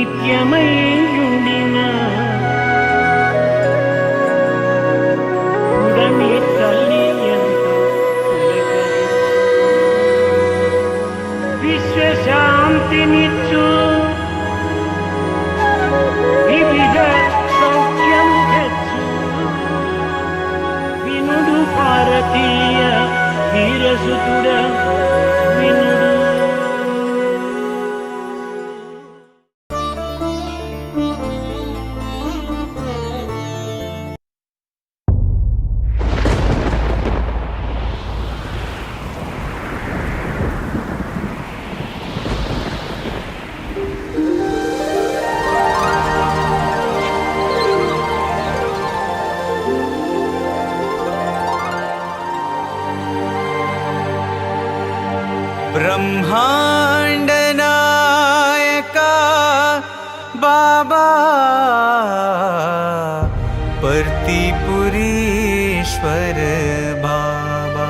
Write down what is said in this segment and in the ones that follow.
నిత్యమయుండిన ఉడమి తల్లి ఎంత పులకరి విశ్వశాంతినిచ్చు వివిధ సౌఖ్యం గచ్చు వినుడు భారతీయ వీరసుతుడ వినుడు. ब्रह्मांड नायका बाबा परतीपुरीश्वर बाबा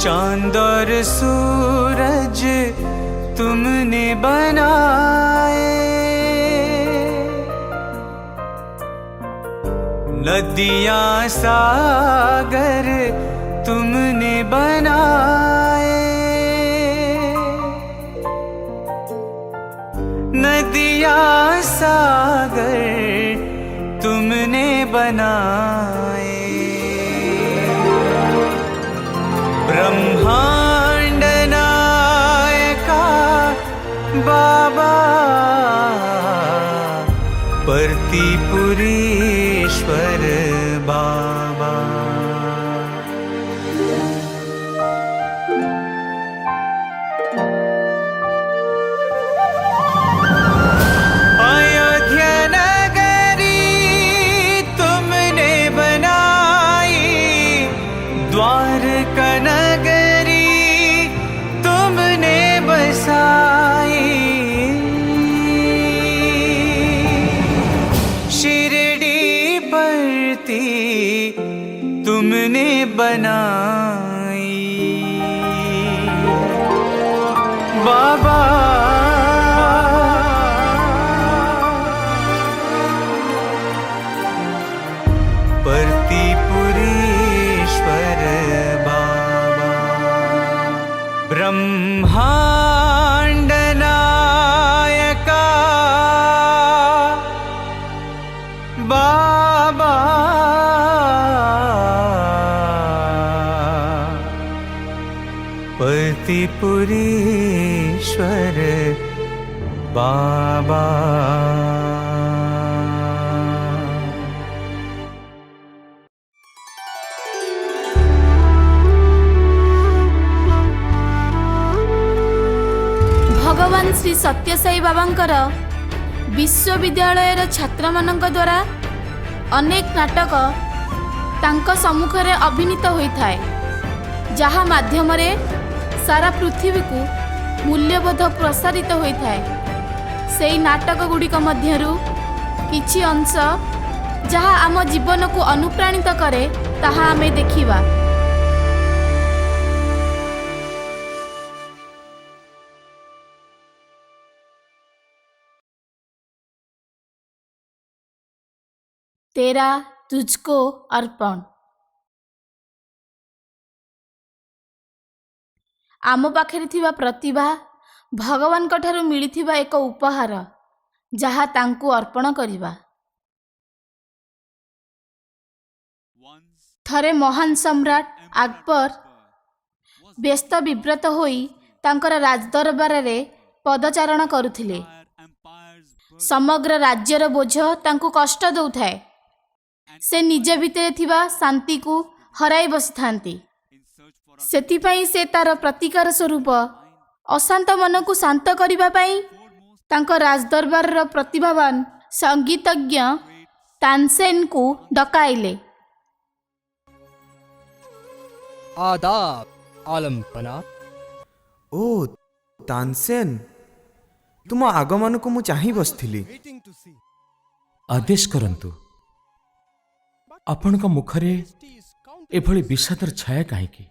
चांद और सूरज तुमने बनाए, नदियाँ सागर तुमने बनाए, नदियाँ सागर तुमने बनाए। ब्रह्मांड नायका बाबा परतीपुरीश्वर बाबा अयोध्या नगरी तुमने बनाई, द्वारका नगरी तुमने बसाई, शिरडी पड़ती तुमने बनाई। बाबा परतीपुरीश्वर बाबा ब्रह्मांड नायका बाबा परतीपुरीश्वर बाबा। भगवान श्री सत्यसाई बाबांकर विश्वविद्यालय छात्र मानक द्वारा अनेक नाटक तांको सम्मुखरे अभिनीत होता है, जहाँ माध्यम रे सारा पृथ्वी को मूल्यबोध प्रसारित होता है। सेई नाटक गुड़िक मध्यरु किछि अंश जहाँ आम जीवन को अनुप्राणित करे ताहा आमे देखिबा। तेरा तुझको अर्पण। आम पाखे थिबा प्रतिभा भगवान ठारू मिलिथिबा एक उपहार, जहाँ तांकु अर्पण करिबा। थरे महान सम्राट अकबर व्यस्त विव्रत होई तांकर राजदरबार रे पदचारण करुथिले। समग्र राज्यर बोझ तांकु कष्ट दउथाए। से निज भितर थिबा शांति को हराई बसिथांती। सेतिपाई से तार प्रतिकार स्वरूप अशांत मन को शांत करिबा पाई तांको राजदरबार प्रतिभावान संगीतज्ञ तानसेन को डकाइले। आदाब आलमपना। ओ तानसेन, ତୁମ ଆଗମନକୁ ମୁଁ ଚାହିଁ ବସିଥିଲି। ଆଦେଶ କରନ୍ତୁ, ଆପଣଙ୍କ ମୁଖରେ ଏଭଳି ବିଷାଦର ଛାୟା କାହିଁକି?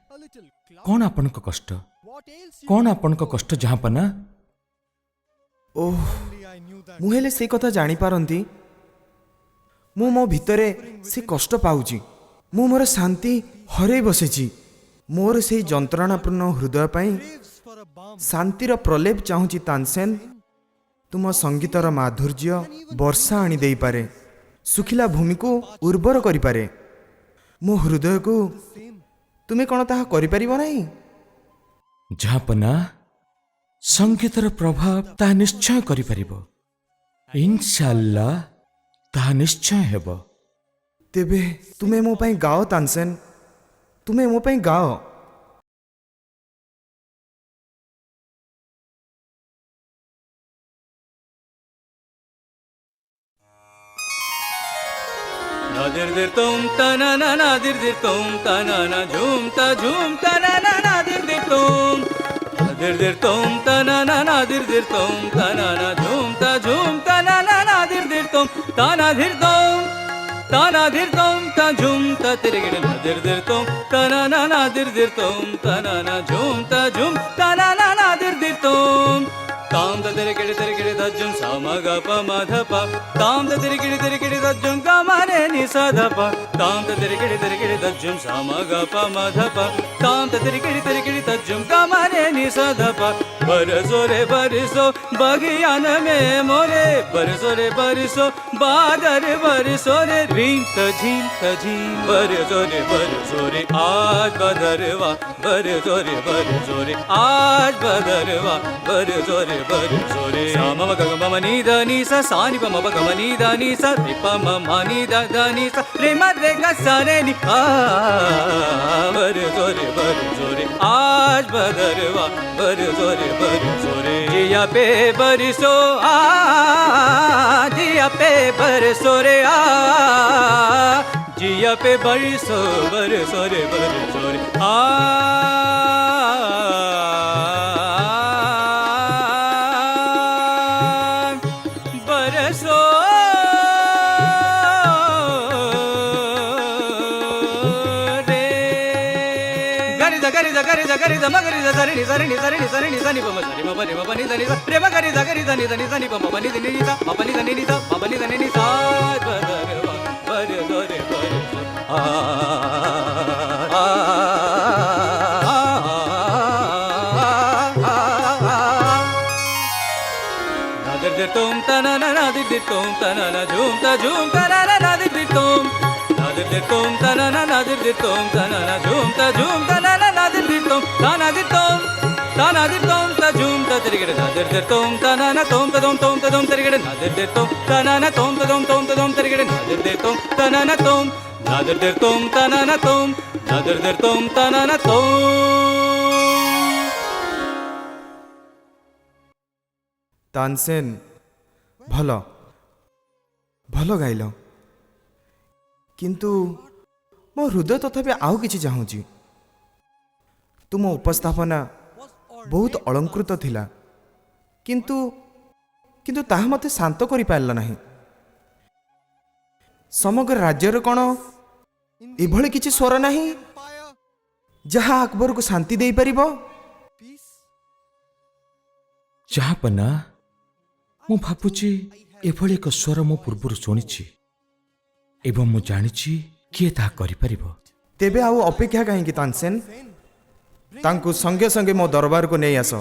କ'ଣ ଆପଣଙ୍କ କଷ୍ଟ? କ'ଣ ଆପଣଙ୍କ କଷ୍ଟ ଜାହାଁପନା? ଓଃ, ମୁଁ ହେଲେ ସେ କଥା ଜାଣିପାରନ୍ତି। ମୁଁ ମୋ ଭିତରେ ସେ କଷ୍ଟ ପାଉଛି। ମୁଁ ମୋର ଶାନ୍ତି ହରେଇ ବସିଛି। ମୋର ସେଇ ଯନ୍ତ୍ରଣାପୂର୍ଣ୍ଣ ହୃଦୟ ପାଇଁ ଶାନ୍ତିର ପ୍ରଲେପ ଚାହୁଁଛି। ତାନସେନ, ତୁମ ସଙ୍ଗୀତର ମାଧୁର୍ଯ୍ୟ ବର୍ଷା ଆଣି ଦେଇପାରେ, ଶୁଖିଲା ଭୂମିକୁ ଉର୍ବର କରିପାରେ। ମୋ ହୃଦୟକୁ ତୁମେ କ'ଣ ତାହା କରିପାରିବ ନାହିଁ? ଜାହାଁପନା, ସଙ୍ଗୀତର ପ୍ରଭାବ ତାହା ନିଶ୍ଚୟ କରିପାରିବ। ଇନଶାଆଲ୍ଲାହ ତାହା ନିଶ୍ଚୟ ହେବ। ତେବେ ତୁମେ ମୋ ପାଇଁ ଗାଅ ତାନସେନ, ତୁମେ ମୋ ପାଇଁ ଗାଅ। Nadir dir tum ta na na nadir dir tum ta na na jhum ta na na nadir dir tum ta na na nadir dir tum ta na na jhum ta na na nadir dir tum ta na dir tum ta jhum ta tere gide nadir dir tum ta na na nadir dir tum ta na na jhum ta na na nadir dir tum tam da tere gide da jhum sa ma ga pa ma dha pa tam da tere gide da jhum ga ma re ni sa dha pa tam da tere gide da jhum sa ma ga pa ma dha pa tam da tere gide da jhum ga ma re ni sa dha pa barso re barso bagiyan mein more barso re barso badar barso re rin ta jhin barso re aaj badarwa barso re aaj badarwa barso re sa ma ma ga ma ni da ni sa ni pa ma pa ga ma ni da ni sa re pa ma ma ni da ni sa re ma re ga sa re ni barso re aaj badarwa barso re jiya pe barso jiya pe barso re jiya pe barso re barso gari da magari da sari ni sani pa ma sari ma pa ni da ni sa re ma gari da ni sani pa ma pa ni da ni sa ma pa ni da ni sa ma pa ni da ni sa badarwa bare dore nadir dir tum ta na na nadir dir tum ta na na jhum ta na na nadir dir tum nadir dir tum ta na na nadir dir tum ta na na jhum ta na na nadir dir tum ta na dir tum ta jhum ta tere gide nadir dir tum ta na na tum ta dum tere gide nadir dir tum ta na na tum ta dum tere gide nadir dir tum ta na na tum nadir dir tum ta na na tum nadir dir tum ta na na tum Tansen, ଭଲ ଭଲ ଗାଇଲ, କିନ୍ତୁ ମୋ ହୃଦୟ ତଥାପି ଆଉ କିଛି ଚାହୁଁଛି। ତୁମ ଉପସ୍ଥାପନା ବହୁତ ଅଳଙ୍କୃତ ଥିଲା, କିନ୍ତୁ କିନ୍ତୁ ତାହା ମୋତେ ଶାନ୍ତ କରିପାରିଲା ନାହିଁ। ସମଗ୍ର ରାଜ୍ୟରେ କ'ଣ ଏଭଳି କିଛି ସ୍ୱର ନାହିଁ ଯାହା ଆକବରକୁ ଶାନ୍ତି ଦେଇପାରିବ? ଜାହାଁପନା, ମୁଁ ଭାବୁଛି ଏଭଳି ଏକ ସ୍ୱର ମୁଁ ପୂର୍ବରୁ ଶୁଣିଛି ଏବଂ ମୁଁ ଜାଣିଛି କିଏ ତାହା କରିପାରିବ। ତେବେ ଆଉ ଅପେକ୍ଷା କାହିଁକି ତାନସେନ, ତାଙ୍କୁ ସଙ୍ଗେ ସଙ୍ଗେ ମୋ ଦରବାରକୁ ନେଇ ଆସ।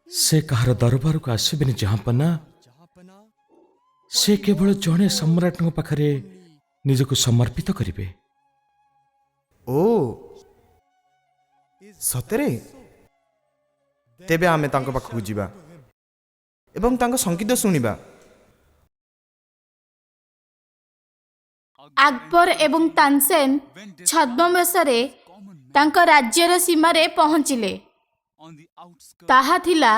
ସେ କାହାର ଦରବାରକୁ ଆସିବେନି ଜାହାଁପନା। ସେ କେବଳ ଜଣେ ସମ୍ରାଟଙ୍କ ପାଖରେ ନିଜକୁ ସମର୍ପିତ କରିବେ। ଓ ସତରେ? ତେବେ ଆମେ ତାଙ୍କ ପାଖକୁ ଯିବା ଏବଂ ତାଙ୍କ ସଙ୍ଗୀତ ଶୁଣିବା। ଆକବର ଏବଂ ତାନସେନ ଛଦ୍ମବେଶରେ ତାଙ୍କ ରାଜ୍ୟର ସୀମାରେ ପହଞ୍ଚିଲେ। ତାହା ଥିଲା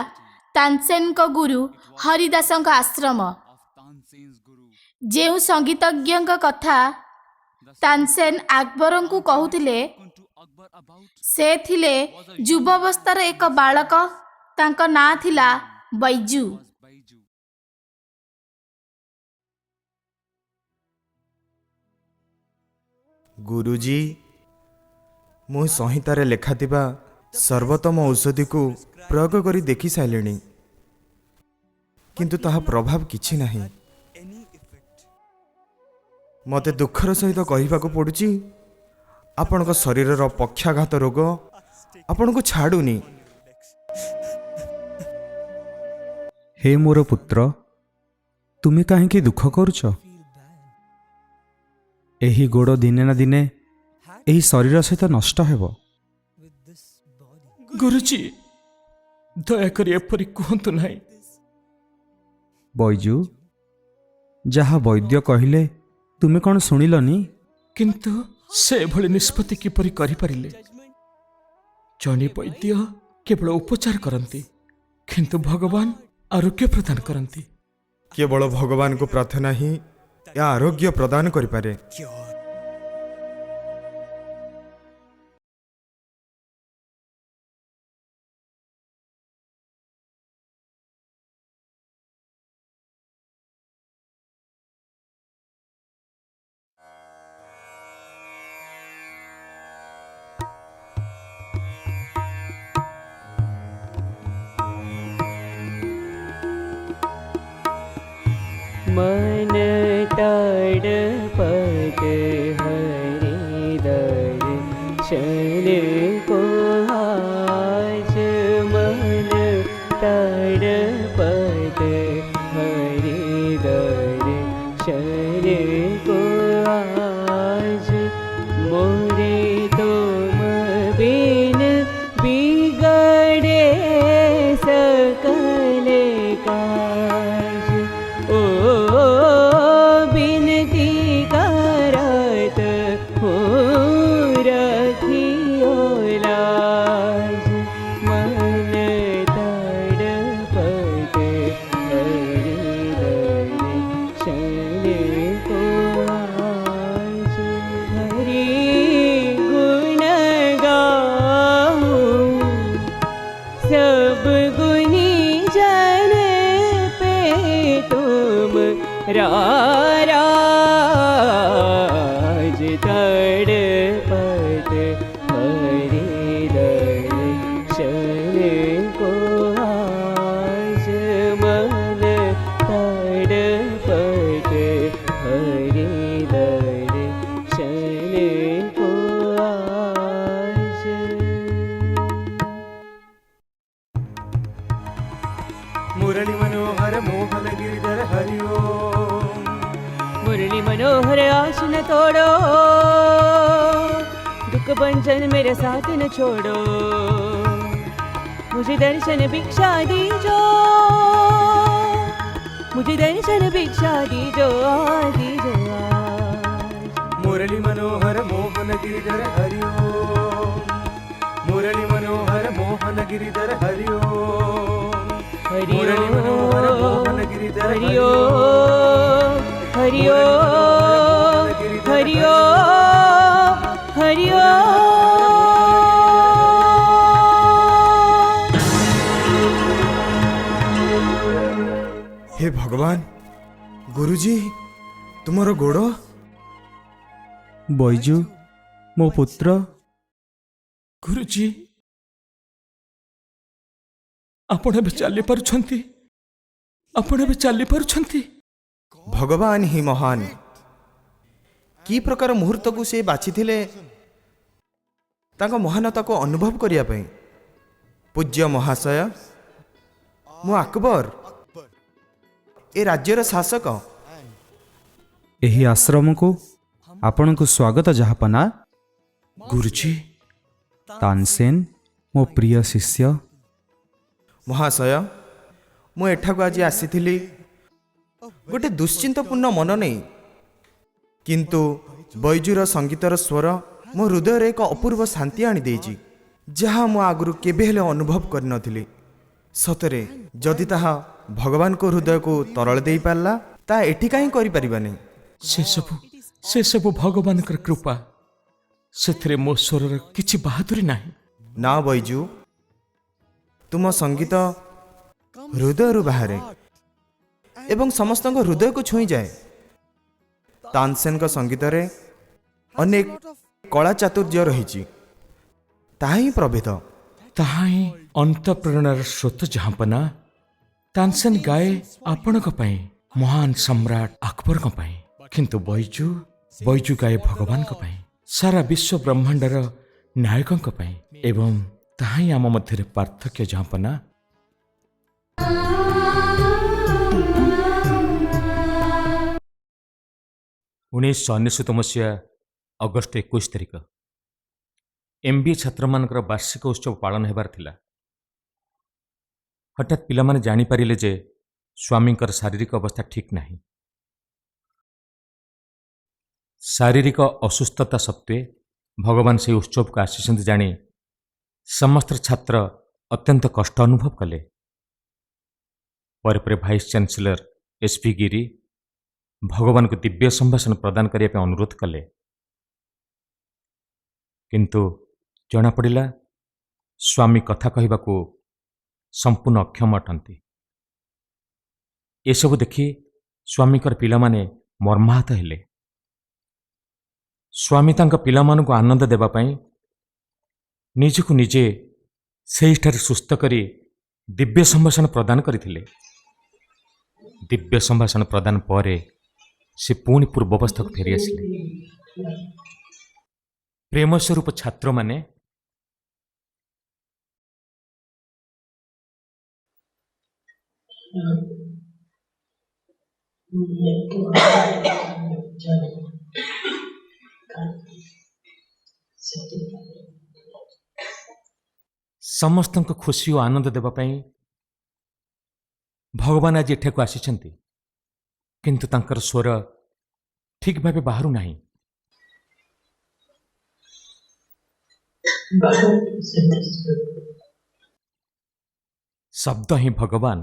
ତାନସେନଙ୍କ ଗୁରୁ ହରିଦାସଙ୍କ ଆଶ୍ରମ। ଯେଉଁ ସଙ୍ଗୀତଜ୍ଞଙ୍କ କଥା ତାନସେନ ଆକବରଙ୍କୁ କହୁଥିଲେ, ସେ ଥିଲେ ଯୁବାବସ୍ଥାର ଏକ ବାଳକ ତାଙ୍କ ନାଁ ଥିଲା ବୈଜୁ। ଗୁରୁଜୀ, ମୁଁ ସଂହିତାରେ ଲେଖାଥିବା ସର୍ବୋତ୍ତମ ଔଷଧିକୁ ପ୍ରୟୋଗ କରି ଦେଖି ସାରିଲିଣି, କିନ୍ତୁ ତାହା ପ୍ରଭାବ କିଛି ନାହିଁ। ମୋତେ ଦୁଃଖର ସହିତ କହିବାକୁ ପଡ଼ୁଛି, ଆପଣଙ୍କ ଶରୀରର ପକ୍ଷାଘାତ ରୋଗ ଆପଣଙ୍କୁ ଛାଡ଼ୁନି। ହେ ମୋର ପୁତ୍ର, ତୁମେ କାହିଁକି ଦୁଃଖ କରୁଛ? ଏହି ଗୋଡ଼ ଦିନେ ନା ଦିନେ ଏହି ଶରୀର ସହିତ ନଷ୍ଟ ହେବ। ଗୁରୁଜୀ, ଦୟାକରି ଏପରି କୁହନ୍ତୁ ନାହିଁ। ବୈଜୁ, ଯାହା ବୈଦ୍ୟ କହିଲେ ତୁମେ କ'ଣ ଶୁଣିଲନି? କିନ୍ତୁ ସେ ଏଭଳି ନିଷ୍ପତ୍ତି କିପରି କରିପାରିଲେ? ଜଣେ ବୈଦ୍ୟ କେବଳ ଉପଚାର କରନ୍ତି, କିନ୍ତୁ ଭଗବାନ ଆରୋଗ୍ୟ ପ୍ରଦାନ କରନ୍ତି। କେବଳ ଭଗବାନଙ୍କୁ ପ୍ରାର୍ଥନା ହିଁ ଏହା ଆରୋଗ୍ୟ ପ୍ରଦାନ କରିପାରେ। मन तड़पत हरि दर्शन को आज, मन तड़पत हरि दर्शन को आज, मोरे तुम बिन बिगड़े सकल काज। ओ बिनती करत हो रखियो लाज, मन तड़पत हरि दर्शन को आज, हरि गुण गाऊं सब गुनी जन पे तुम राज, तड़पत हरि दर्शन को आज, मन तड़पत हरि दर्शन को आज। मुरली मनोहर मोहन गिरिधर हरि ओम। मुरली मनोहर आसन तोड़ो, दुख बंचन मेरे साथ न छोड़ो, मुझे दर्शन भिक्षा दीजो, मुझे दर्शन भिक्षा दीजो, दीजो आज। मुरली मनोहर मोहन गिरिधर हरि ओम। मुरली मनोहर मोहन गिरिधर हरि ओम। हरि मुरली मनोहर मोहन गिरिधर हरि ओम, हरि ओम, हरि ओम, हरि ओम। हे भगवान, गुरुजी तुमर गोड़। ବୈଜୁ, ମୋ ପୁତ୍ର, ଗୁରୁଜୀ, ଆପଣ ଏବେ ଚାଲିପାରୁଛନ୍ତି? ଆପଣ ଏବେ ଚାଲିପାରୁଛନ୍ତି? ଭଗବାନ ହିଁ ମହାନ। କି ପ୍ରକାର ମୁହୂର୍ତ୍ତକୁ ସେ ବାଛିଥିଲେ ତାଙ୍କ ମହାନତାକୁ ଅନୁଭବ କରିବା ପାଇଁ। ପୂଜ୍ୟ ମହାଶୟ, ମୁଁ ଆକବର, ଏ ରାଜ୍ୟର ଶାସକ। ଏହି ଆଶ୍ରମକୁ ଆପଣଙ୍କୁ ସ୍ୱାଗତ ଜାହାପନା। ଗୁରୁଜୀ, ତାନସେନ, ମୋ ପ୍ରିୟ ଶିଷ୍ୟ। ମହାଶୟ, ମୁଁ ଏଠାକୁ ଆଜି ଆସିଥିଲି ଗୋଟେ ଦୁଶ୍ଚିନ୍ତପୂର୍ଣ୍ଣ ମନ ନେଇ, କିନ୍ତୁ ବୈଜୁର ସଙ୍ଗୀତର ସ୍ୱର ମୋ ହୃଦୟରେ ଏକ ଅପୂର୍ବ ଶାନ୍ତି ଆଣିଦେଇଛି, ଯାହା ମୁଁ ଆଗରୁ କେବେ ହେଲେ ଅନୁଭବ କରିନଥିଲି। ସତରେ ଯଦି ତାହା ଭଗବାନଙ୍କ ହୃଦୟକୁ ତରଳ ଦେଇପାରିଲା, ତାହା ଏଠି କାହିଁ କରିପାରିବାନି? ସେସବୁ ଭଗବାନଙ୍କର କୃପା। ସେଥିରେ ମୋ ସ୍ୱରର କିଛି ବାହାଦୁରୀ ନାହିଁ। ନା ବୈଜୁ, ତୁମ ସଙ୍ଗୀତ ହୃଦୟରୁ ବାହାରେ ଏବଂ ସମସ୍ତଙ୍କ ହୃଦୟକୁ ଛୁଇଁଯାଏ। ତାନସେନଙ୍କ ସଙ୍ଗୀତରେ ଅନେକ କଳା ଚାତୁର୍ଯ୍ୟ ରହିଛି, ତାହା ହିଁ ପ୍ରଭେଦ। ତାହା ହିଁ ଅନ୍ତଃପ୍ରେରଣାର ସ୍ରୋତ ଯାହାପନା। ତାନସେନ ଗାଏ ଆପଣଙ୍କ ପାଇଁ, ମହାନ ସମ୍ରାଟ ଆକବରଙ୍କ ପାଇଁ, କିନ୍ତୁ ବୈଜୁ ଗାଏ ଭଗବାନଙ୍କ ପାଇଁ, ସାରା ବିଶ୍ୱ ବ୍ରହ୍ମାଣ୍ଡର ନାୟକଙ୍କ ପାଇଁ। ଏବଂ ତାହା ହିଁ ଆମ ମଧ୍ୟରେ ପାର୍ଥକ୍ୟ ଯାହାପନା। 1999 ମସିହା ଅଗଷ୍ଟ 21 ତାରିଖ MBA ଛାତ୍ରମାନଙ୍କର ବାର୍ଷିକ ଉତ୍ସବ ପାଳନ ହେବାର ଥିଲା। ହଠାତ୍ ପିଲାମାନେ ଜାଣିପାରିଲେ ଯେ ସ୍ୱାମୀଙ୍କର ଶାରୀରିକ ଅବସ୍ଥା ଠିକ୍ ନାହିଁ। ଶାରୀରିକ ଅସୁସ୍ଥତା ସତ୍ତ୍ୱେ ଭଗବାନ ସେହି ଉତ୍ସବକୁ ଆସିଛନ୍ତି ଜାଣି ସମସ୍ତ ଛାତ୍ର ଅତ୍ୟନ୍ତ କଷ୍ଟ ଅନୁଭବ କଲେ। ପରେ ପରେ ଭାଇସ୍ ଚାନ୍ସେଲର SP ଗିରି ଭଗବାନଙ୍କୁ ଦିବ୍ୟ ସମ୍ଭାଷଣ ପ୍ରଦାନ କରିବା ପାଇଁ ଅନୁରୋଧ କଲେ, କିନ୍ତୁ ଜଣାପଡ଼ିଲା ସ୍ୱାମୀ କଥା କହିବାକୁ ସମ୍ପୂର୍ଣ୍ଣ ଅକ୍ଷମ ଅଟନ୍ତି। ଏସବୁ ଦେଖି ସ୍ୱାମୀଙ୍କର ପିଲାମାନେ ମର୍ମାହତ ହେଲେ। ସ୍ୱାମୀ ତାଙ୍କ ପିଲାମାନଙ୍କୁ ଆନନ୍ଦ ଦେବା ପାଇଁ ନିଜକୁ ନିଜେ ସେହିଠାରେ ସୁସ୍ଥ କରି ଦିବ୍ୟ ସମ୍ଭାଷଣ ପ୍ରଦାନ କରିଥିଲେ। ଦିବ୍ୟ ସମ୍ଭାଷଣ ପ୍ରଦାନ ପରେ ସେ ପୁଣି ପୂର୍ବାବସ୍ଥାକୁ ଫେରିଆସିଲେ। ପ୍ରେମ ସ୍ୱରୂପ ଛାତ୍ରମାନେ ସମସ୍ତଙ୍କୁ ଖୁସି ଓ ଆନନ୍ଦ ଦେବା ପାଇଁ ଭଗବାନ ଆଜି ଏଠାକୁ ଆସିଛନ୍ତି, କିନ୍ତୁ ତାଙ୍କର ସ୍ୱର ଠିକ୍ ଭାବେ ବାହାରୁ ନାହିଁ। ଶବ୍ଦ ହିଁ ଭଗବାନ।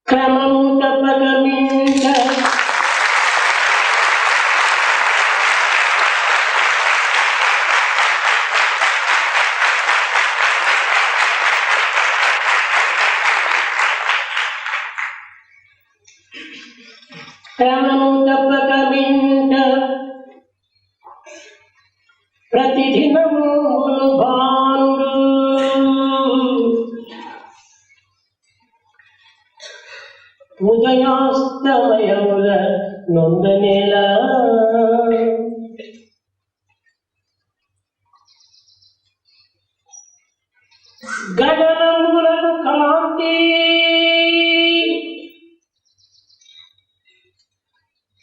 క్రమం తపగమించ క్రమం తపగమించ ప్రతిదినము భానుడు ఉదయాస్తమయముల నొందనేల గగనములను కాంతి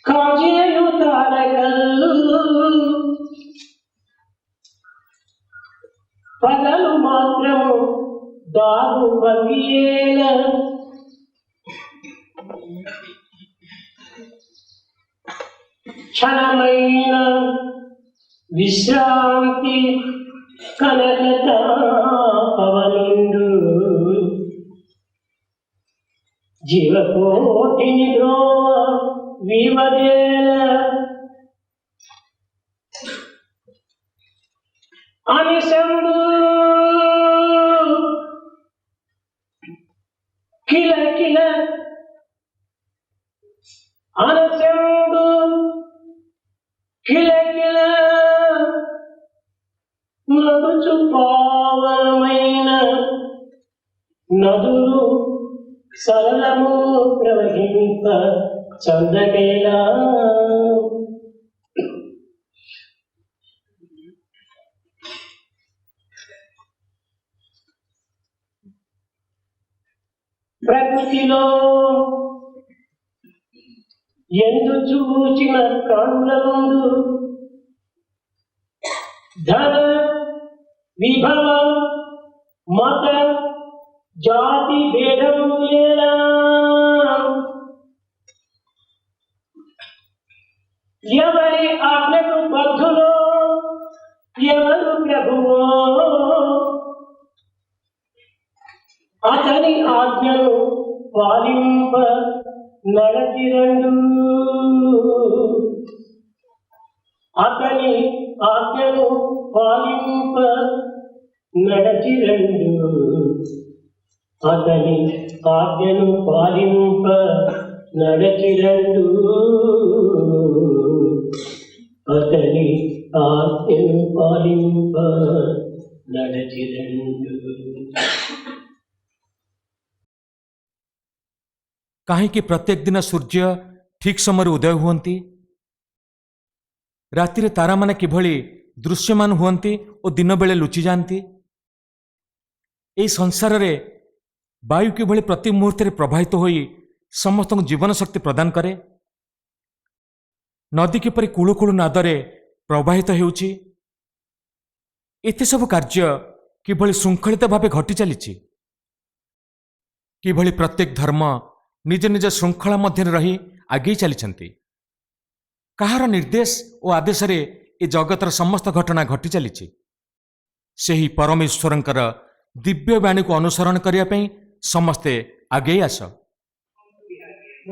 కాజేయు తారకల్లు పగలు మాత్రము దాగు పగియేల క్షణమైన విశ్రాంతి కనకతాపవనుండు జీవకోటిని ద్రోవ వివదేల అనిశందు కిల కిల అనశందు కిల కిల మృదుచు పావనమైన నదులు సరళము ప్రవహింప చంద్రకేలా ప్రకృతిలో ఎందు చూచిన కళ్ళ ముందు ధన విభవ మత జాతి భేదము లేరా ఎవరి ఆజ్ఞకు బద్ధులో ఎవరు ప్రభువో అతని ఆజ్ఞను పాలింప నడచిరండు అతని ఆజ్ఞను పాలింప నడచిరండు అతని ఆజ్ఞను పాలింప నడచిరండు అతని ఆజ్ఞను పాలింప నడచిరండు କାହିଁକି ପ୍ରତ୍ୟେକ ଦିନ ସୂର୍ଯ୍ୟ ଠିକ୍ ସମୟରେ ଉଦୟ ହୁଅନ୍ତି? ରାତିରେ ତାରାମାନେ କିଭଳି ଦୃଶ୍ୟମାନ ହୁଅନ୍ତି ଓ ଦିନବେଳେ ଲୁଚିଯାଆନ୍ତି? ଏହି ସଂସାରରେ ବାୟୁ କିଭଳି ପ୍ରତି ମୁହୂର୍ତ୍ତରେ ପ୍ରବାହିତ ହୋଇ ସମସ୍ତଙ୍କୁ ଜୀବନ ଶକ୍ତି ପ୍ରଦାନ କରେ? ନଦୀ କିପରି କୁଳୁ କୁଳୁ ନାଦରେ ପ୍ରବାହିତ ହେଉଛି? ଏତେ ସବୁ କାର୍ଯ୍ୟ କିଭଳି ଶୃଙ୍ଖଳିତ ଭାବେ ଘଟି ଚାଲିଛି? କିଭଳି ପ୍ରତ୍ୟେକ ଧର୍ମ ନିଜ ନିଜ ଶୃଙ୍ଖଳା ମଧ୍ୟରେ ରହି ଆଗେଇ ଚାଲିଛନ୍ତି? କାହାର ନିର୍ଦ୍ଦେଶ ଓ ଆଦେଶରେ ଏ ଜଗତର ସମସ୍ତ ଘଟଣା ଘଟି ଚାଲିଛି? ସେହି ପରମେଶ୍ୱରଙ୍କର ଦିବ୍ୟ ବାଣୀକୁ ଅନୁସରଣ କରିବା ପାଇଁ ସମସ୍ତେ ଆଗେଇ ଆସ।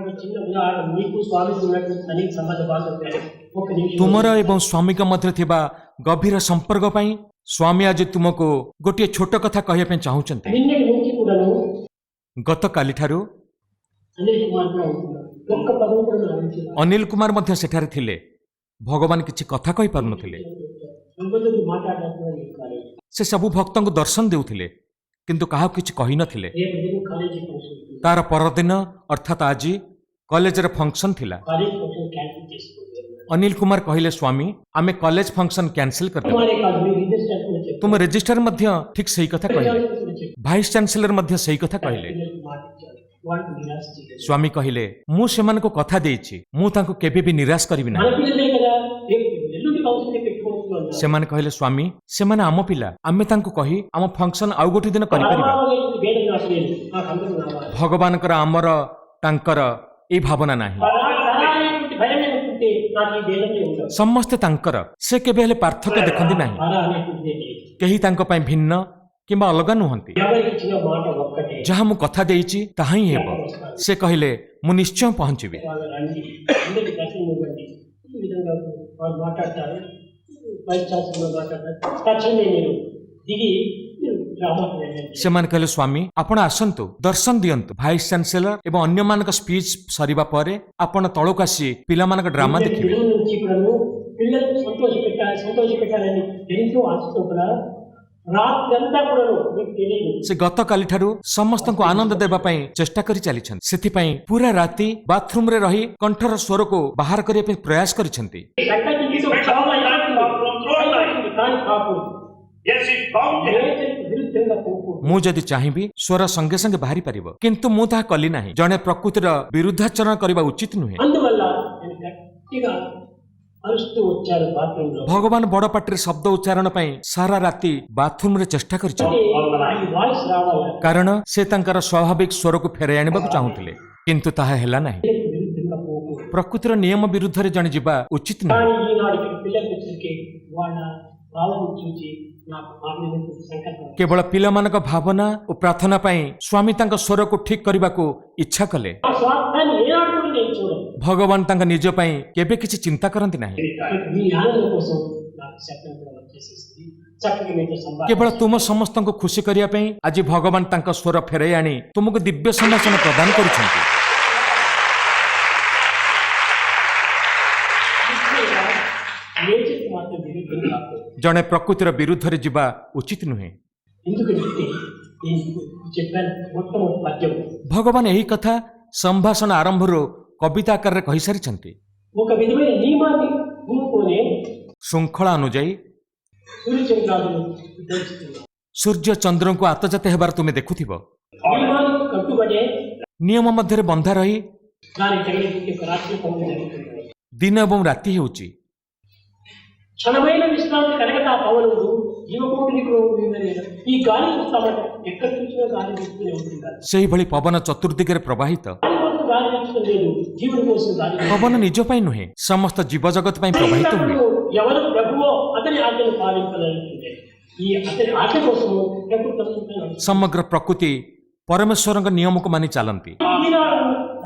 ఒక చిన్న ఉదాహరణ మీకు స్వామికి ఉన్నటువంటి అనేక సంబంధ బాధలు ఉంటాయి ఒక నిమిషం ତୁମର ଏବଂ ସ୍ୱାମୀଙ୍କ ମଧ୍ୟରେ ଥିବା ଗଭୀର ସମ୍ପର୍କ ପାଇଁ ସ୍ୱାମୀ ଆଜି ତୁମକୁ ଗୋଟିଏ ଛୋଟ କଥା କହିବା ପାଇଁ ଚାହୁଁଛନ୍ତି। నిన్నటి నుంచి కూడాను ଗତକାଲିଠାରୁ అనిల్ కుమార్ కూడా ఉంటున్నారు ఒక్క పదం కూడా నా నుంచి ଅନିଲ କୁମାର ମଧ୍ୟ ସେଠାରେ ଥିଲେ। ଭଗବାନ କିଛି କଥା କହିପାରୁନଥିଲେ। సంబంధం మాట్లాడడానికి కాలేదు ସେ ସବୁ ଭକ୍ତଙ୍କୁ ଦର୍ଶନ ଦେଉଥିଲେ କିନ୍ତୁ କାହାକୁ କିଛି କହିନଥିଲେ। రేపు దిన కాలేజీ ఫంక్షన్ ఉంది. ତାର ପରଦିନ ଅର୍ଥାତ୍ ଆଜି କଲେଜରେ ଫଙ୍କସନ୍ ଥିଲା। కాలేజీ ఫంక్షన్ క్యాన్సిల్ చేసుకోండి ଅନିଲ କୁମାର କହିଲେ ସ୍ୱାମୀ ଆମେ କଲେଜ ଫଙ୍କସନ୍ କ୍ୟାନସେଲ କରିଦେବୁ। కుమారే కాదు మీరు రిజిస్టర్ కూడా చెప్పండి ତୁମ ରେଜିଷ୍ଟ୍ରାର ମଧ୍ୟ ଠିକ୍ ସେଇ କଥା କହିଲେ। కూడా చెప్పండి ଭାଇସ୍ ଚାନ୍ସେଲର ମଧ୍ୟ ସେଇ କଥା କହିଲେ। పిల్లలకు మాట ఇచ్చారు వాళ్ళు నిరాశ చేయలేదు ସ୍ୱାମୀ କହିଲେ ମୁଁ ସେମାନଙ୍କୁ କଥା ଦେଇଛି, ମୁଁ ତାଙ୍କୁ କେବେ ବି ନିରାଶ କରିବି మన ନାହିଁ। పిల్లలే కదా రేపు ఎల్లుండి ఫంక్షన్ పెట్టుకుంటున్నాం ସେମାନେ କହିଲେ ସ୍ୱାମୀ ସେମାନେ ଆମ ପିଲା, ଆମେ ତାଙ୍କୁ କହି ଆମ ଫଙ୍କସନ୍ ଆଉ ଗୋଟେ ଦିନ କରିପାରିବା। భేదం నాకు లేదు నాకు అందరూ రావాలి ଭଗବାନଙ୍କର ଆମର ତାଙ୍କର ଏଇ ଭାବନା ନାହିଁ। అనేటువంటి భయం ఏమిటంటే నాకు ఈ భేదమే ఉండదు ସମସ୍ତେ ତାଙ୍କର, ସେ କେବେ ହେଲେ ପାର୍ଥକ୍ୟ ଦେଖନ୍ତି ନାହିଁ। అలా అనేటువంటిదే లేదు କେହି ତାଙ୍କ ପାଇଁ ଭିନ୍ନ କିମ୍ବା ଅଲଗା ନୁହନ୍ତି। ఎవరికి ఇచ్చిన మాట ఒక్కటే ଯାହା ମୁଁ କଥା ଦେଇଛି ତାହା ହିଁ ହେବ। ସେ କହିଲେ ମୁଁ ନିଶ୍ଚୟ ପହଞ୍ଚିବି। వాళ్ళు రండి అందరికి దర్శనం ఇవ్వండి ఈ విధంగా వాళ్ళు మాట్లాడతారు వైస్ ఛాన్సలర్ మాట్లాడతారు తక్షణమే నేను దిగి గ్రామానికి వెళ్ళండి ସେମାନେ କହିଲେ ସ୍ୱାମୀ ଆପଣ ଆସନ୍ତୁ, ଦର୍ଶନ ଦିଅନ୍ତୁ। ଭାଇସ୍ ଚାନ୍ସେଲର ଏବଂ ଅନ୍ୟମାନଙ୍କ ସ୍ପିଚ୍ ସରିବା ପରେ ଆପଣ ତଳକୁ ଆସି ପିଲାମାନଙ୍କ ଡ୍ରାମା ଦେଖିବେ। పిల్లల నుంచి కూడాను పిల్లలకు సంతోషపెట్టాలని ఎంతో ఆశతో కూడా రాత్రంతా కూడాను మీకు తెలియదు ସେ ଗତକାଲିଠାରୁ ସମସ୍ତଙ୍କୁ ଆନନ୍ଦ ଦେବା ପାଇଁ ଚେଷ୍ଟା କରି ଚାଲିଛନ୍ତି। ସେଥିପାଇଁ ପୁରା ରାତି ବାଥରୁମରେ ରହି କଣ୍ଠର ସ୍ୱରକୁ ବାହାର କରିବା ପାଇଁ ପ୍ରୟାସ କରିଛନ୍ତି। సంగతి ఇది చాలా అయిపోతుంది కానీ కాకూడదు విరుద్ధంగా పోకూడదు ମୁଁ ଯଦି ଚାହିଁବି ସ୍ୱର ସଙ୍ଗେ ସଙ୍ଗେ ବାହାରି ପାରିବ, କିନ୍ତୁ ମୁଁ ତାହା କଲି ନାହିଁ। ଜଣେ ପ୍ରକୃତିର ବିରୁଦ୍ଧାଚରଣ କରିବା ଉଚିତ ନୁହେଁ। అందువల్ల నేను గట్టిగా అరుస్తూ వచ్చాను బాత్రూంలో ଭଗବାନ ବଡ଼ ପାଟିରେ ଶବ୍ଦ ଉଚ୍ଚାରଣ ପାଇଁ ସାରା ରାତି ବାଥରୁମରେ ଚେଷ୍ଟା କରିଛନ୍ତି, ఈ వాయిస్ రావాలి କାରଣ ସେ ତାଙ୍କର ସ୍ୱାଭାବିକ ସ୍ୱରକୁ ଫେରାଇ ଆଣିବାକୁ ଚାହୁଁଥିଲେ, କିନ୍ତୁ ତାହା ହେଲା ନାହିଁ। విరుద్ధంగా పోకూడదు ପ୍ରକୃତିର ନିୟମ ବିରୁଦ୍ଧରେ ଜଣେ ଯିବା ଉଚିତ ନୁହେଁ। కానీ ఈనాడు ఇక్కడ పిల్లలు వచ్చరికి వాళ్ళ భావం చూసి నాకు ఆమె సంకల్పం କେବଳ ପିଲାମାନଙ୍କ ଭାବନା ଓ ପ୍ରାର୍ଥନା ପାଇଁ ସ୍ୱାମୀ ତାଙ୍କ ସ୍ୱରକୁ ଠିକ୍ କରିବାକୁ ଇଚ୍ଛା କଲେ। ఆ స్వార్థాన్ని ఏనాడు కూడా నేను చూడను ଭଗବାନ ତାଙ୍କ ନିଜ ପାଇଁ କେବେ କିଛି ଚିନ୍ତା କରନ୍ତି ନାହିଁ। మీ ఆనందం కోసం నాకు శబ్దం కూడా వచ్చేసేసింది చక్కగా మీతో సంభాషణ କେବଳ ତୁମ ସମସ୍ତଙ୍କୁ ଖୁସି କରିବା ପାଇଁ ଆଜି ଭଗବାନ ତାଙ୍କ ସ୍ୱର ଫେରାଇ ଆଣି ତୁମକୁ ଦିବ୍ୟ ସମ୍ଭାଷଣ ପ୍ରଦାନ କରୁଛନ୍ତି। నేచర్కి మాత్రం విరుద్ధం కాదు ଜଣେ ପ୍ରକୃତିର ବିରୁଦ୍ଧରେ ଯିବା ଉଚିତ ନୁହେଁ। ఎందుకంటే నేను చెప్పాను మొట్టమొదటి పద్యం ଭଗବାନ ଏହି କଥା ସମ୍ଭାଷଣ ଆରମ୍ଭରୁ କବିତା ଆକାରରେ କହିସାରିଛନ୍ତି। ఒక విధమైన నియమాన్ని పూనుకొని ଶୃଙ୍ଖଳା ଅନୁଯାୟୀ సూర్యచంద్రాలను ధరిస్తున్నారు ସୂର୍ଯ୍ୟ ଚନ୍ଦ୍ରଙ୍କୁ ଆତଜାତ ହେବାର ତୁମେ ଦେଖୁଥିବ। నియమానికి కట్టుబడే ନିୟମ ମଧ୍ୟରେ ବନ୍ଧା ରହି దాని తగిలి రాత్రి పౌరులు జరుగుతుంది. ଦିନ ଏବଂ ରାତି ହେଉଛି। క్షణమైన విశ్రాంతి కలగతా పవనుడు జీవకోటికి ఈ గాలి చూస్తామంటే ఎక్కడ చూసినా గాలి చూస్తూనే ఉంటుంది. ସେହିଭଳି ପବନ ଚତୁର୍ଦିଗରେ ପ୍ରବାହିତ। గాలి కోసం గాలి చూస్తూ లేదు, జీవుడి కోసం గాలి. ପବନ ନିଜ ପାଇଁ ନୁହେଁ, ସମସ୍ତ ଜୀବଜଗତ ପାଇଁ ପ୍ରବାହିତ ହୁଏ। ఎవరు ప్రభువో అతని ఆజ్ఞను పాలించాలంటే ఈ అతని ఆజ్ఞ కోసము ప్రకృతి ସମଗ୍ର ପ୍ରକୃତି ପରମେଶ୍ୱରଙ୍କ ନିୟମକୁ ମାନି ଚାଲନ୍ତି।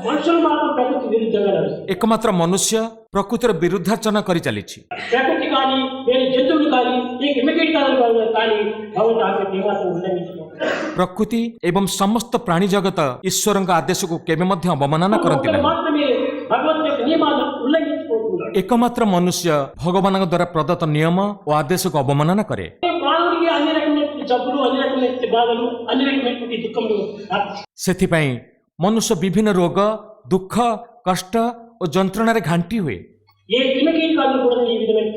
మనుషులు మాత్రం ప్రకృతి విరుద్ధంగా నడుస్తారు. ଏକମାତ୍ର ମନୁଷ୍ୟ ପ୍ରକୃତିର ବିରୁଦ୍ଧାଚରଣ କରି ଚାଲିଛି। ప్రకృతి కానీ వేరే జంతువులు కానీ ఈ ఇమిటేట్ కానీ భగవంతుని ఆజ్ఞ ఏమాత్రం ఉల్లంఘించుకోవాలి. ପ୍ରକୃତି ଏବଂ ସମସ୍ତ ପ୍ରାଣୀ ଜଗତ ଈଶ୍ୱରଙ୍କ ଆଦେଶକୁ କେବେ ମଧ୍ୟ ଅବମାନନା କରନ୍ତି ନାହିଁ। మాత్రమే భగవంతుని యొక్క నియమాలను ఉల్లంఘించుకుంటున్నాడు. ଏକମାତ୍ର ମନୁଷ୍ୟ ଭଗବାନଙ୍କ ଦ୍ୱାରା ପ୍ରଦତ୍ତ ନିୟମ ଓ ଆଦେଶକୁ ଅବମାନନା କରେ। మానవుడికి అన్ని రకమైన జబ్బులు, అన్ని రకమైన బాధలు, అన్ని రకమైన దుఃఖములు. ସେଥିପାଇଁ ମନୁଷ୍ୟ ବିଭିନ୍ନ ରୋଗ, ଦୁଃଖ, କଷ୍ଟ ଓ ଯନ୍ତ୍ରଣାରେ ଘାଣ୍ଟି ହୁଏ। ఏ క్రిమికీటకాలు కూడా ఈ విధమైన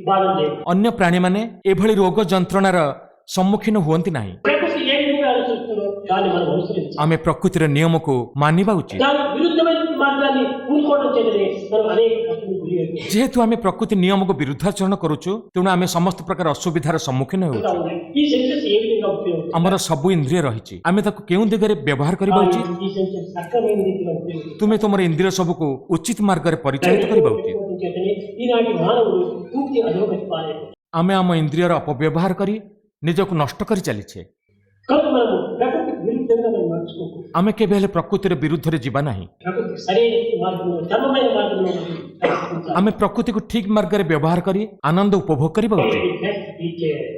బాధలు లేవు. ଅନ୍ୟ ପ୍ରାଣୀମାନେ ଏଭଳି ରୋଗ ଯନ୍ତ୍ରଣାର ସମ୍ମୁଖୀନ ହୁଅନ୍ତି ନାହିଁ। ప్రకృతి ఏ విధంగా అనుసరిస్తుందో దాన్ని మనం అనుసరించాలి. ଆମେ ପ୍ରକୃତିର ନିୟମକୁ ମାନିବା ଉଚିତ। దాని విరుద్ధమైన మార్గాన్ని పూనుకోవడం చేతనే మనం అనేక కష్టాలకు గురి అవుతాం. ଯେହେତୁ ଆମେ ପ୍ରକୃତି ନିୟମକୁ ବିରୁଦ୍ଧାଚରଣ କରୁଛୁ, ତେଣୁ ଆମେ ସମସ୍ତ ପ୍ରକାର ଅସୁବିଧାର ସମ୍ମୁଖୀନ ହେଉଛୁ। ఈ సెన్సెస్ ఏ విధంగా ఉపయోగం ଆମର ସବୁ ଇନ୍ଦ୍ରିୟ ରହିଛି, ଆମେ ତାକୁ କେଉଁ ଦିଗରେ ବ୍ୟବହାର କରିବା ଉଚିତ? ఈ సెన్సెస్ సక్రమైన రీతిలో ఉపయోగం ତୁମେ ତୁମର ଇନ୍ଦ୍ରିୟ ସବୁକୁ ଉଚିତ ମାର୍ଗରେ ପରିଚାଳିତ କରିବା ଉଚିତ। చేతనే ఈనాటి మానవుడు పూర్తి అధోగతి పాలైపోయాడు. ଆମେ ଆମ ଇନ୍ଦ୍ରିୟର ଅପବ୍ୟବହାର କରି ନିଜକୁ ନଷ୍ଟ କରି ଚାଲିଛେ। కనుక మనము ప్రకృతి విరుద్ధంగా మనం నడుచుకుంటాం. ଆମେ କେବେ ହେଲେ ପ୍ରକୃତିର ବିରୁଦ୍ଧରେ ଯିବା ନାହିଁ। ప్రకృతి సరైన మార్గంలో ధర్మమైన మార్గంలో ప్రయత్నించాలి. ଆମେ ପ୍ରକୃତିକୁ ଠିକ ମାର୍ଗରେ ବ୍ୟବହାର କରି ଆନନ୍ଦ ଉପଭୋଗ କରିବା ଉଚିତ।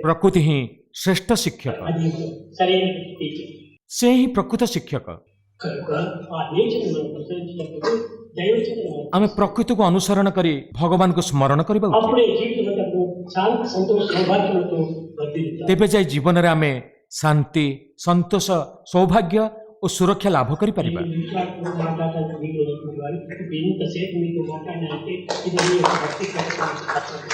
ପ୍ରକୃତି ହିଁ ଶ୍ରେଷ୍ଠ ଶିକ୍ଷକ, అది సరైన టీచర్. ସେ ହିଁ ପ୍ରକୃତ ଶିକ୍ଷକ। కనుక ఆ నేచర్ మనం అనుసరించినప్పుడు దైవచింతన ଆମେ ପ୍ରକୃତିକୁ ଅନୁସରଣ କରି ଭଗବାନଙ୍କୁ ସ୍ମରଣ କରିବା ଉଚିତ। అప్పుడే జీవితంలో శాంతి, సంతోష, సౌభాగ్యంతో వర్ధిల్లుతాం. ତେବେ ଯାଇ ଜୀବନରେ ଆମେ ଶାନ୍ତି, ସନ୍ତୋଷ, ସୌଭାଗ୍ୟ ଓ ସୁରକ୍ଷା ଲାଭ କରିପାରିବା। మాట్లాడటానికి వీలు ఉన్నటువంటి వారు ఎంతసేపు మీతో మాట్లాడినారంటే ఇది మీ యొక్క వ్యక్తిగత ఆచరణ.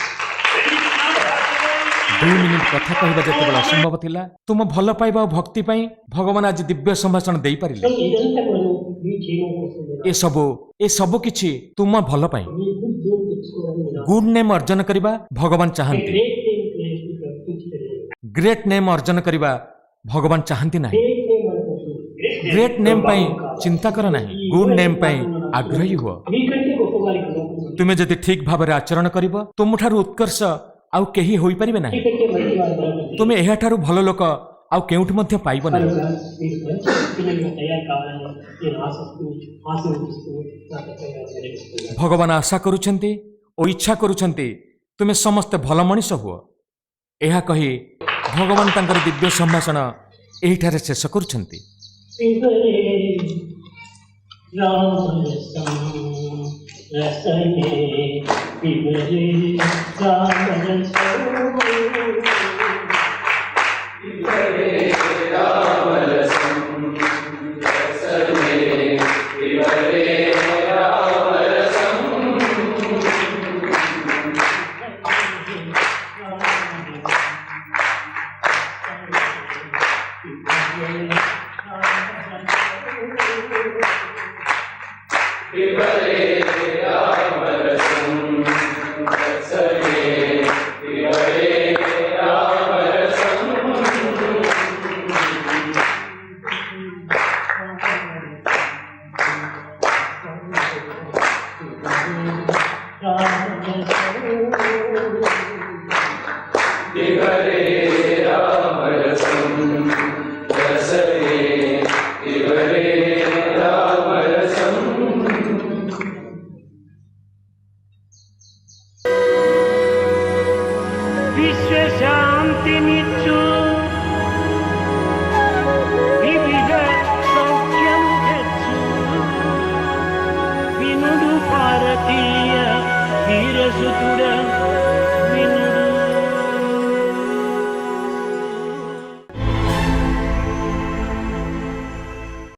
2 ମିନିଟ୍ କଥା କହିବା ଯେତେବେଳେ ଅସମ୍ଭବ ଥିଲା, ତୁମ ଭଲ ପାଇବା ଓ ଭକ୍ତି ପାଇଁ ଭଗବାନ ଆଜି ଦିବ୍ୟ ସମ୍ଭାଷଣ ଦେଇପାରିଲେ। ఇదంతా కూడా మీ జీవనం కోసం ଏସବୁ କିଛି ତୁମ ଭଲ ପାଇଁ। మీ గుడ్ నేమ్ తెచ్చుకోవాలని ଗୁଡ୍ ନେମ୍ ଅର୍ଜନ କରିବା ଭଗବାନ ଚାହାନ୍ତି, గ్రేట్ నేమ్ ప్రకటించలేదు. ଗ୍ରେଟ୍ ନେମ୍ ଅର୍ଜନ କରିବା ଭଗବାନ ଚାହାନ୍ତି ନାହିଁ। గ్రేట్ నేమ్ అనుకుంటున్నారు. ଗ୍ରେଟ୍ ନେମ୍ ପାଇଁ ଚିନ୍ତା କର ନାହିଁ, ଗୁଡ୍ ନେମ୍ ପାଇଁ ଆଗ୍ରହୀ ହୁଅ। మీకంటే గొప్ప వారికి అనుకుంటున్నారు. ତୁମେ ଯଦି ଠିକ ଭାବରେ ଆଚରଣ କରିବ, ତୁମଠାରୁ ଉତ୍କର୍ଷ ଆଉ କେହି ହୋଇପାରିବେ ନାହିଁ। మీకంటే మంచి వారు అనుకుంటున్నారు. ତୁମେ ଏହାଠାରୁ ଭଲ ଲୋକ ଆଉ କେଉଁଠି ମଧ୍ୟ ପାଇବ ନାହିଁ। కనుక మీరు మంచి పిల్లలుగా తయారు కావాలని నేను ఆశిస్తూ నాకు జరిగిస్తున్నాను. ଭଗବାନ ଆଶା କରୁଛନ୍ତି ଓ ଇଚ୍ଛା କରୁଛନ୍ତି ତୁମେ ସମସ୍ତେ ଭଲ ମଣିଷ ହୁଅ। ଏହା କହି ଭଗବାନ ତାଙ୍କର ଦିବ୍ୟ ସମ୍ଭାଷଣ ଏହିଠାରେ ଶେଷ କରୁଛନ୍ତି। రామ